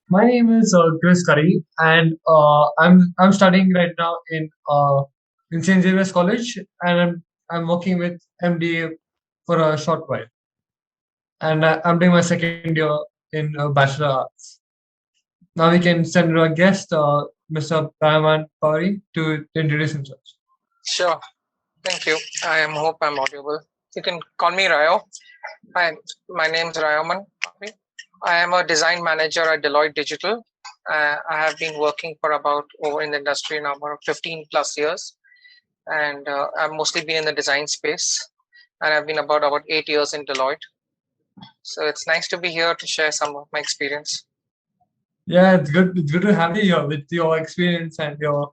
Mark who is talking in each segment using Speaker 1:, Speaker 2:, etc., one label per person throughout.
Speaker 1: My name is Kris, and I'm studying right now in St. Xavier's College, and I'm working with MDA for a short while, and I'm doing my second year in Bachelor Arts. Now we can send our guest, Mr. Rayomand to introduce himself.
Speaker 2: Sure. Thank you. Hope I'm audible. You can call me Rayo. Hi, my name is Rayomand. I am a design manager at Deloitte Digital. I have been working for about over in the industry now about 15 plus years, and I've mostly been in the design space. And I've been about 8 years in Deloitte. So it's nice to be here to share some of my experience.
Speaker 1: Yeah, it's good. It's good to have you here with your experience and your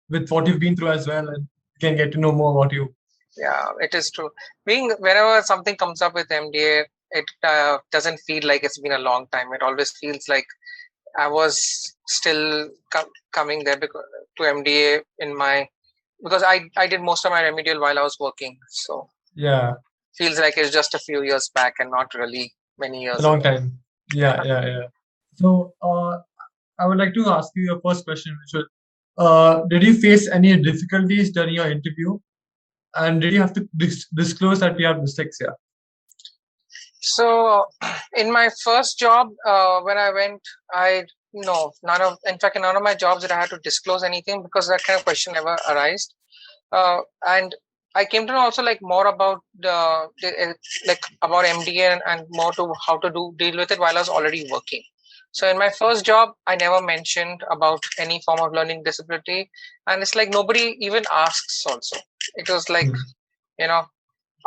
Speaker 1: with what you've been through as well, and can get to know more about you.
Speaker 2: Yeah, it is true. Being whenever something comes up with MDA, it doesn't feel like it's been a long time. It always feels like I was still coming there to MDA because I did most of my remedial while I was working. So
Speaker 1: Yeah,
Speaker 2: feels like it's just a few years back and not really many
Speaker 1: a
Speaker 2: years
Speaker 1: long
Speaker 2: ago.
Speaker 1: time. Yeah. So, I would like to ask you your first question, which was, did you face any difficulties during your interview, and did you have to disclose that you have dyslexia?
Speaker 2: So in my first job, when I went, I no none of in fact in none of my jobs did I had to disclose anything because that kind of question never arose. And I came to know also like more about like about MDA and more to how to deal with it while I was already working. So in my first job, I never mentioned about any form of learning disability, and it's like nobody even asks. Also, it was like
Speaker 1: Hmm.
Speaker 2: you know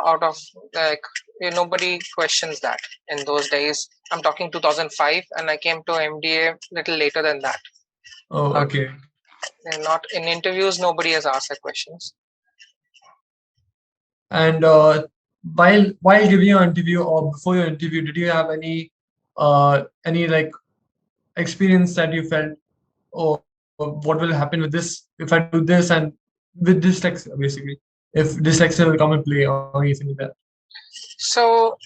Speaker 2: out of like nobody questions that in those days. I'm talking 2005, and I came to MDA little later than that.
Speaker 1: Oh,
Speaker 2: Not
Speaker 1: okay.
Speaker 2: not in interviews. Nobody has asked that questions.
Speaker 1: And while giving your interview or before your interview, did you have any like experience that you felt, oh, what will happen with this if I do this, and with dyslexia basically, if dyslexia will come and play or anything like that?
Speaker 2: So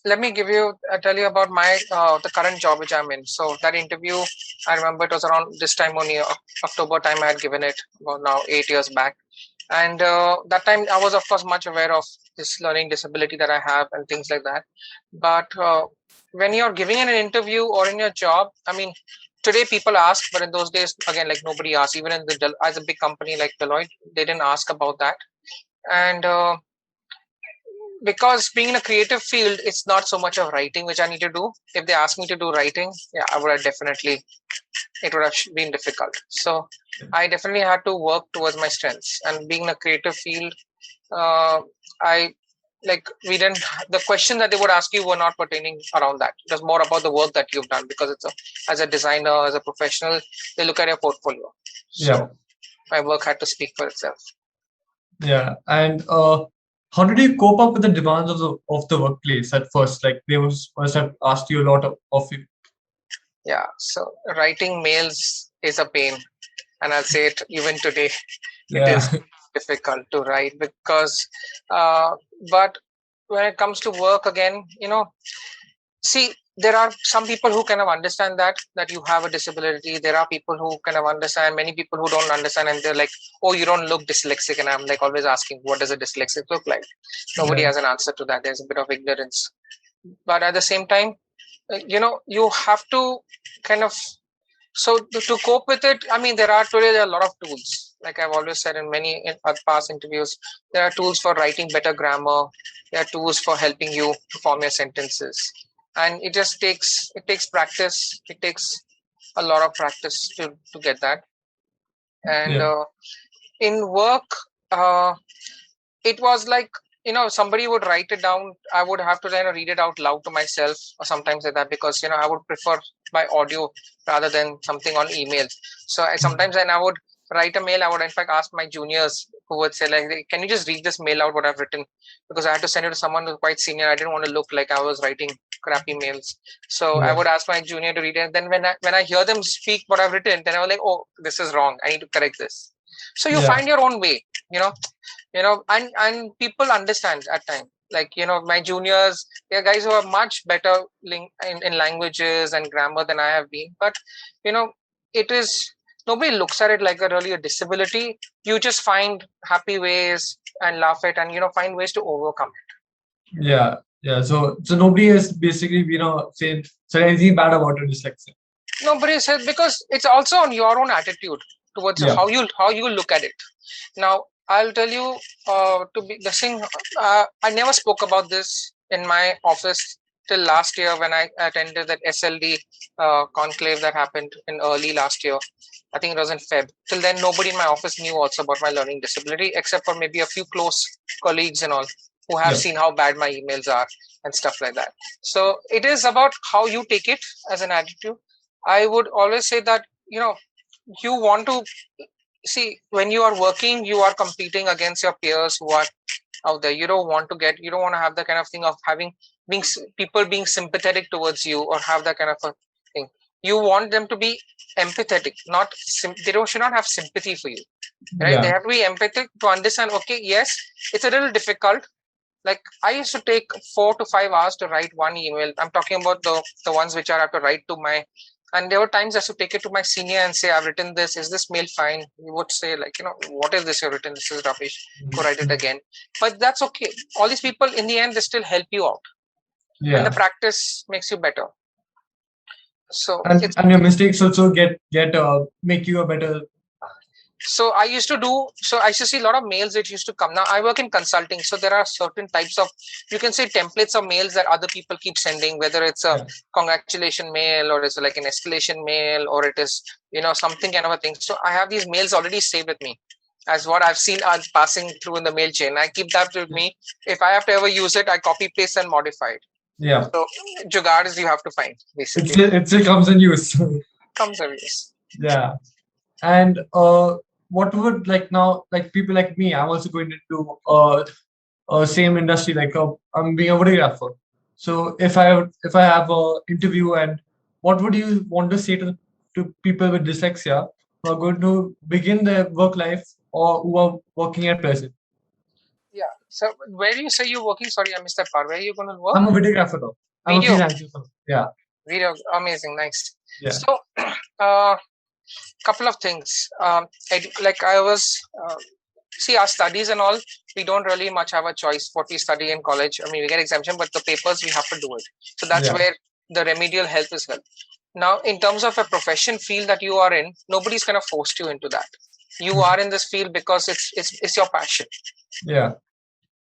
Speaker 2: let me tell you about my the current job which I'm in. So that interview, I remember it was around this time only October time I had given it about now 8 years back, and that time I was of course much aware of this learning disability that I have and things like that. But when you're giving an interview or in your job, I mean, today people ask, but in those days again like nobody asked. Even in the as a big company like Deloitte, they didn't ask about that, and because being in a creative field, it's not so much of writing which I need to do. If they ask me to do writing, yeah, I would have definitely, it would have been difficult. So I definitely had to work towards my strengths. And being in a creative field, uh, I like we didn't the question that they would ask you were not pertaining around that. It was more about the work that you've done because as a designer, as a professional, they look at your portfolio.
Speaker 1: Yeah,
Speaker 2: So my work had to speak for itself.
Speaker 1: yeah. And how did you cope up with the demands of the workplace at first? Like they must have asked you a lot of you.
Speaker 2: Yeah. So writing mails is a pain, and I'll say it even today. It
Speaker 1: Yeah,
Speaker 2: is difficult to write because, uh, but when it comes to work again, see, there are some people who kind of understand that you have a disability. There are people who kind of understand. Many people who don't understand, and they're like, "Oh, you don't look dyslexic," and I'm like always asking, "What does a dyslexic look like?" Nobody
Speaker 1: yeah,
Speaker 2: has an answer to that. There's a bit of ignorance, but at the same time, you have to kind of to cope with it. I mean, there are a lot of tools. Like I've always said in many past interviews, there are tools for writing better grammar. There are tools for helping you to form your sentences, and it takes practice. It takes a lot of practice to get that. And
Speaker 1: yeah,
Speaker 2: in work, uh, it was like somebody would write it down. I would have to then read it out loud to myself or sometimes like that because I would prefer by audio rather than something on email. So sometimes then I would write a mail. I would in fact ask my juniors who would say like, "Hey, can you just read this mail out what I've written?" Because I had to send it to someone who's quite senior. I didn't want to look like I was writing crappy mails. So I
Speaker 1: yeah,
Speaker 2: would ask my junior to read it. Then when I hear them speak what I've written, then I was like, "Oh, this is wrong. I need to correct this." So you
Speaker 1: yeah,
Speaker 2: find your own way, you know and people understand at time. Like, my juniors, they're guys who are much better in languages and grammar than I have been. But, you know, it is, nobody looks at it like a disability. You just find happy ways and laugh it and, find ways to overcome it.
Speaker 1: Yeah, yeah. So nobody has basically, said anything bad about your dyslexia.
Speaker 2: Nobody said, because it's also on your own attitude towards
Speaker 1: Yeah,
Speaker 2: how you look at it. Now, I'll tell you, to be the thing. I never spoke about this in my office till last year when I attended that SLD conclave that happened in early last year. I think it was in Feb. Till then, nobody in my office knew also about my learning disability, except for maybe a few close colleagues and all who have
Speaker 1: yeah,
Speaker 2: seen how bad my emails are and stuff like that. So it is about how you take it as an attitude. I would always say that, you want to see, when you are working, you are competing against your peers who are out there. You don't want to have the kind of thing of people being sympathetic towards you, or have that kind of a thing. You want them to be empathetic, not they don't should not have sympathy for you, right? They
Speaker 1: yeah,
Speaker 2: have to be empathetic to understand, okay, yes, it's a little difficult. Like, I used to take 4 to 5 hours to write one email. I'm talking about the ones which I have to write to my, and there were times I used to take it to my senior and say, I've written this, is this mail fine? He would say, like, what is this you've written? This is rubbish. Go write it again. But that's okay. All these people, in the end, they still help you out, and the
Speaker 1: yeah.
Speaker 2: practice makes you better. So
Speaker 1: And
Speaker 2: it's
Speaker 1: and your mistakes also get make you a better.
Speaker 2: so I used to see a lot of mails which used to come. Now I work in consulting, so there are certain types of, you can say, templates of mails that other people keep sending, whether it's a
Speaker 1: Yeah,
Speaker 2: congratulation mail, or it's like an escalation mail, or it is, something kind of a thing. So I have these mails already saved with me as what I've seen are passing through in the mail chain. I keep that with me. If I have to ever use it, I copy paste and modify it.
Speaker 1: yeah.
Speaker 2: So jugards you have to find, basically.
Speaker 1: It still comes in use.
Speaker 2: Comes always.
Speaker 1: Yeah. And what would, like, now, like, people like me, I'm also going into same industry, like, I'm being a videographer. So if I have a interview, and what would you want to say to people with dyslexia who are going to begin their work life, or who are working at present?
Speaker 2: Yeah. So where do you say you're working? Sorry, I missed that part. Where are you going to work?
Speaker 1: I'm a videographer now. I'm a
Speaker 2: Video.
Speaker 1: freelancer. Yeah,
Speaker 2: Video. Amazing. Nice.
Speaker 1: yeah,
Speaker 2: So, uh, couple of things. Like I was, see, our studies and all, we don't really much have a choice what we study in college. I mean, we get exemption, but the papers we have to do it. So that's
Speaker 1: yeah,
Speaker 2: where the remedial help is help. Now, in terms of a profession field that you are in, nobody's going to force you into that. You are in this field because it's your passion.
Speaker 1: yeah,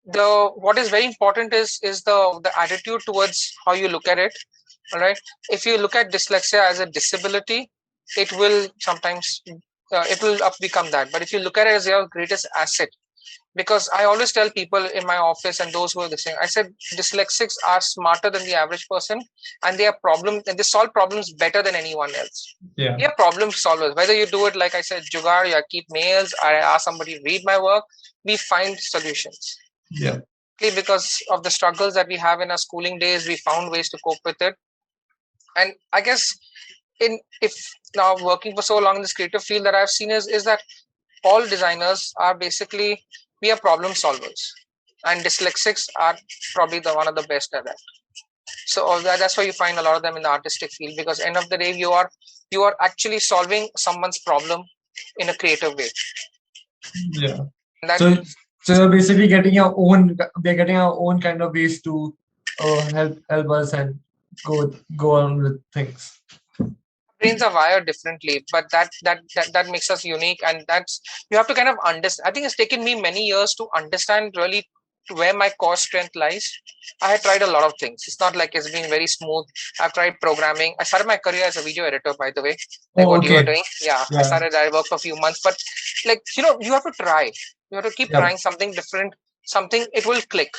Speaker 2: The what is very important is the attitude towards how you look at it. All right. If you look at dyslexia as a disability, it will sometimes it will become that. But if you look at it as your greatest asset, because I always tell people in my office and those who are listening, I said dyslexics are smarter than the average person, and they solve problems better than anyone else.
Speaker 1: yeah,
Speaker 2: We are problem solvers. Whether you do it like I said, jugaad, you keep mails, I ask somebody to read my work, we find solutions.
Speaker 1: yeah,
Speaker 2: Because of the struggles that we have in our schooling days, we found ways to cope with it. And I guess, in if now working for so long in this creative field, that I've seen is that all designers are basically, we are problem solvers, and dyslexics are probably the one of the best at that. So that's why you find a lot of them in the artistic field, because end of the day you are actually solving someone's problem in a creative way.
Speaker 1: yeah.
Speaker 2: And that,
Speaker 1: So you're basically getting your own. We're getting our own kind of ways to help us and go on with things.
Speaker 2: brains are wired differently, but that makes us unique, and that's, you have to kind of understand. I think it's taken me many years to understand really where my core strength lies. I had tried a lot of things. It's not like it's been very smooth. I've tried programming. I started my career as a video editor, by the way, like
Speaker 1: Oh,
Speaker 2: what you were
Speaker 1: okay.
Speaker 2: doing. Yeah,
Speaker 1: Yeah,
Speaker 2: I worked for a few months, but like, you have to try. You have to keep
Speaker 1: yeah,
Speaker 2: trying something different, something it will click.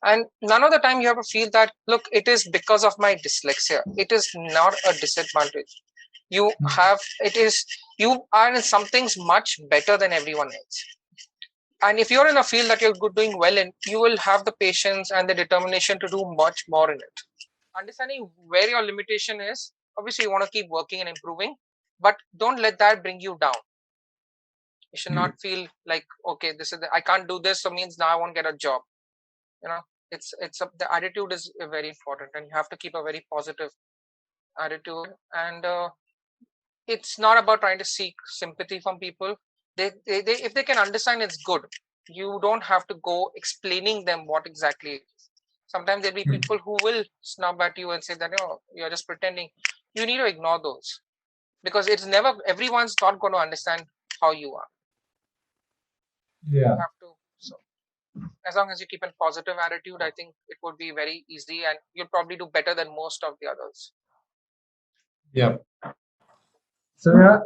Speaker 2: And none of the time you have to feel that, look, it is because of my dyslexia. It is not a disadvantage. You are in some things much better than everyone else. And if you're in a field that you're doing well in, you will have the patience and the determination to do much more in it. Understanding where your limitation is, obviously you want to keep working and improving, but don't let that bring you down. You should not feel like, okay, I can't do this, so means now I won't get a job. the attitude is very important, and you have to keep a very positive attitude. And it's not about trying to seek sympathy from people. They if they can understand, it's good. You don't have to go explaining them what exactly it is. Sometimes there'll be people who will snub at you and say that, oh, you're just pretending. You need to ignore those, because it's never, everyone's not going to understand how you are. You
Speaker 1: Yeah.
Speaker 2: have to. So as long as you keep a positive attitude, I think it would be very easy, and you'll probably do better than most of the others.
Speaker 1: Yeah. So yeah,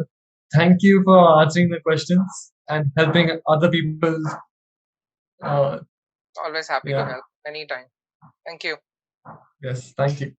Speaker 1: thank you for answering the questions and helping other people. Uh,
Speaker 2: Always happy to
Speaker 1: yeah.
Speaker 2: help anytime. Thank you.
Speaker 1: Yes. Thank you.